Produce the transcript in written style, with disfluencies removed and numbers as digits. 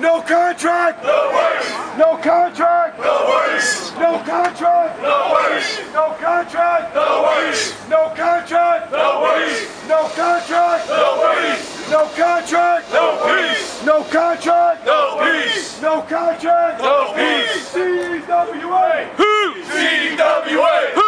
No contract. No worries. No contract. No worries. No contract. No worries. No contract. No worries. No contract. No worries. No contract. No worries. No contract. No peace. No contract. No peace. No contract. No peace. CWA. CWA.